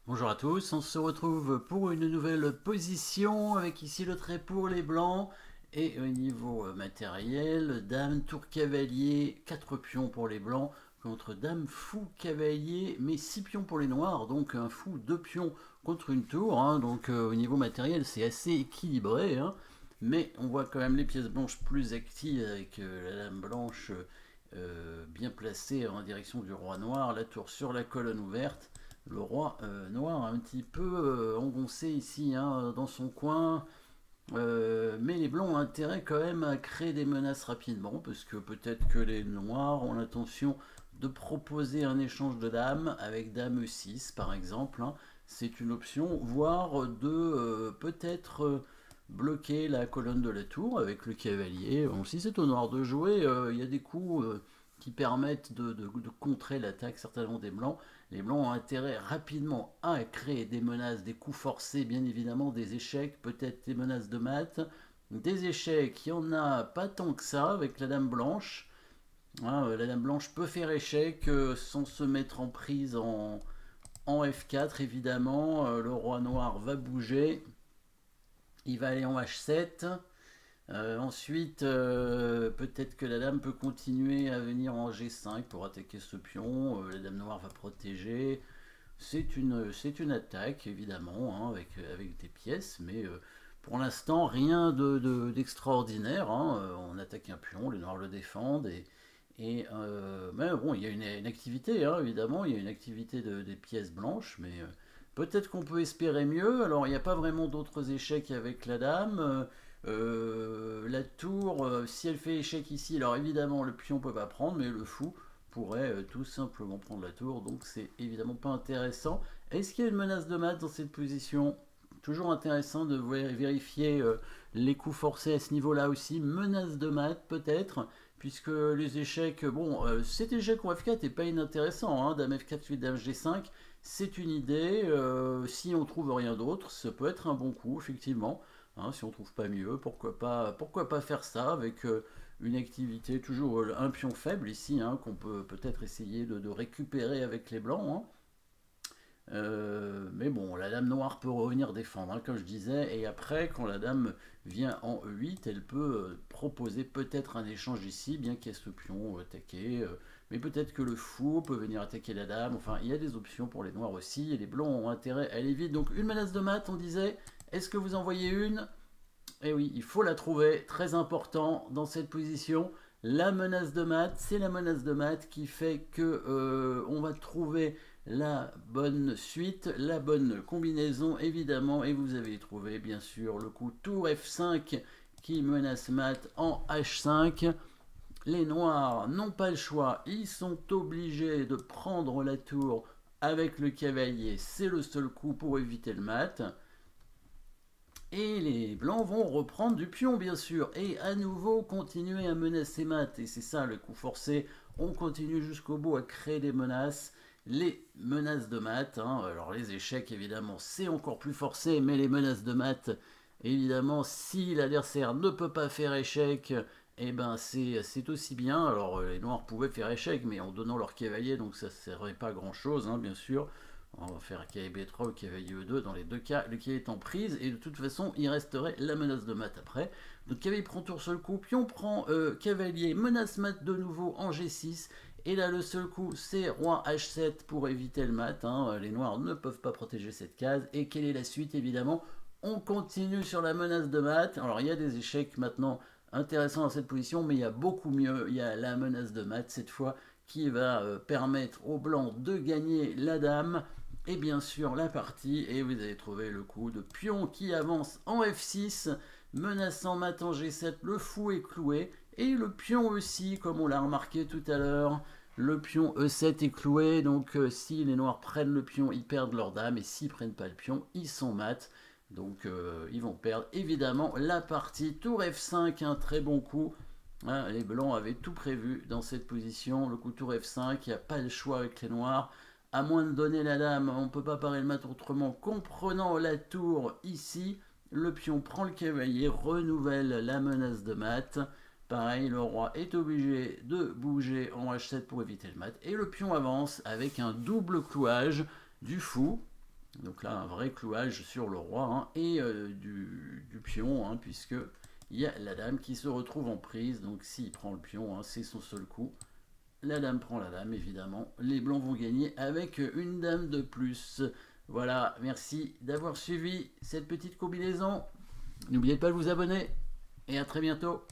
Bonjour à tous, on se retrouve pour une nouvelle position avec ici le trait pour les blancs et au niveau matériel, dame, tour, cavalier, 4 pions pour les blancs contre dame, fou, cavalier, mais 6 pions pour les noirs, donc un fou, 2 pions contre une tour, hein, donc au niveau matériel c'est assez équilibré, hein, mais on voit quand même les pièces blanches plus actives avec la dame blanche bien placée en direction du roi noir, la tour sur la colonne ouverte. Le roi noir un petit peu engoncé ici hein, dans son coin, mais les blancs ont intérêt quand même à créer des menaces rapidement, parce que peut-être que les noirs ont l'intention de proposer un échange de dames avec dame E6 par exemple, hein. C'est une option, voire de peut-être bloquer la colonne de la tour avec le cavalier. Bon, si c'est au noir de jouer, il y a des coups qui permettent de contrer l'attaque certainement des blancs. Les blancs ont intérêt rapidement à créer des menaces, des coups forcés, bien évidemment, des échecs, peut-être des menaces de mat. Des échecs, il n'y en a pas tant que ça avec la dame blanche. Hein, la dame blanche peut faire échec sans se mettre en prise en F4, évidemment. Le roi noir va bouger. Il va aller en H7. Ensuite, peut-être que la dame peut continuer à venir en G5 pour attaquer ce pion. La dame noire va protéger. C'est une attaque, évidemment, hein, avec des pièces, mais pour l'instant, rien d'extraordinaire. Hein. On attaque un pion, les noirs le défendent, mais bon, il y a une activité, hein, évidemment, il y a une activité des pièces blanches, mais peut-être qu'on peut espérer mieux. Alors, il n'y a pas vraiment d'autres échecs avec la dame. La tour, si elle fait échec ici, alors évidemment, le pion ne peut pas prendre, mais le fou pourrait tout simplement prendre la tour, donc c'est évidemment pas intéressant. Est-ce qu'il y a une menace de mat dans cette position? Toujours intéressant de vérifier les coups forcés à ce niveau-là aussi. Menace de mat peut-être, puisque les échecs, bon, cet échec en F4 n'est pas inintéressant, hein, dame F4 suite dame G5, c'est une idée, si on trouve rien d'autre, ça peut être un bon coup, effectivement. Hein, si on trouve pas mieux, pourquoi pas faire ça avec une activité, toujours un pion faible ici, hein, qu'on peut peut-être essayer de récupérer avec les blancs. Hein. Mais bon, la dame noire peut revenir défendre, hein, comme je disais, et après, quand la dame vient en E8, elle peut proposer peut-être un échange ici, bien qu'il y ait ce pion attaqué, mais peut-être que le fou peut venir attaquer la dame, enfin, il y a des options pour les noirs aussi, et les blancs ont intérêt à aller vite. Donc, une menace de mat, on disait, est-ce que vous en voyez une? Eh oui, il faut la trouver, très important dans cette position. La menace de mat, c'est la menace de mat qui fait que on va trouver la bonne suite, la bonne combinaison évidemment, et vous avez trouvé bien sûr le coup tour F5 qui menace mat en H5. Les noirs n'ont pas le choix, ils sont obligés de prendre la tour avec le cavalier, c'est le seul coup pour éviter le mat. Et les blancs vont reprendre du pion, bien sûr, et à nouveau continuer à menacer mat. Et c'est ça le coup forcé. On continue jusqu'au bout à créer des menaces. Les menaces de mat, hein. Alors les échecs, évidemment, c'est encore plus forcé, mais les menaces de mat, évidemment, si l'adversaire ne peut pas faire échec, eh ben c'est aussi bien. Alors les noirs pouvaient faire échec, mais en donnant leur cavalier, donc ça ne servait pas à grand chose, hein, bien sûr. On va faire cavalier B3 ou cavalier E2. Dans les deux cas, le cavalier est en prise et de toute façon, il resterait la menace de mat après. Donc cavalier prend tour sur le coup, pion prend cavalier, menace mat de nouveau en G6. Et là, le seul coup, c'est roi H7 pour éviter le mat. Hein. Les noirs ne peuvent pas protéger cette case. Et quelle est la suite, évidemment? On continue sur la menace de mat. Alors, il y a des échecs maintenant intéressants dans cette position, mais il y a beaucoup mieux. Il y a la menace de mat cette fois qui va permettre aux blancs de gagner la dame et bien sûr la partie, et vous avez trouvé le coup de pion qui avance en F6, menaçant mat en G7, le fou est cloué, et le pion aussi, comme on l'a remarqué tout à l'heure, le pion E7 est cloué, donc si les noirs prennent le pion, ils perdent leur dame, et s'ils prennent pas le pion, ils sont mat, donc ils vont perdre évidemment la partie. Tour F5, un très bon coup. Hein, les blancs avaient tout prévu dans cette position, le coup tour F5, il n'y a pas le choix avec les noirs. À moins de donner la dame, on ne peut pas parer le mat autrement qu'en prenant la tour ici. Le pion prend le cavalier, renouvelle la menace de mat. Pareil, le roi est obligé de bouger en H7 pour éviter le mat. Et le pion avance avec un double clouage du fou. Donc là, un vrai clouage sur le roi hein, et du pion, hein, puisque il y a la dame qui se retrouve en prise. Donc s'il prend le pion, hein, c'est son seul coup. La dame prend la dame, évidemment. Les blancs vont gagner avec une dame de plus. Voilà, merci d'avoir suivi cette petite combinaison. N'oubliez pas de vous abonner et à très bientôt.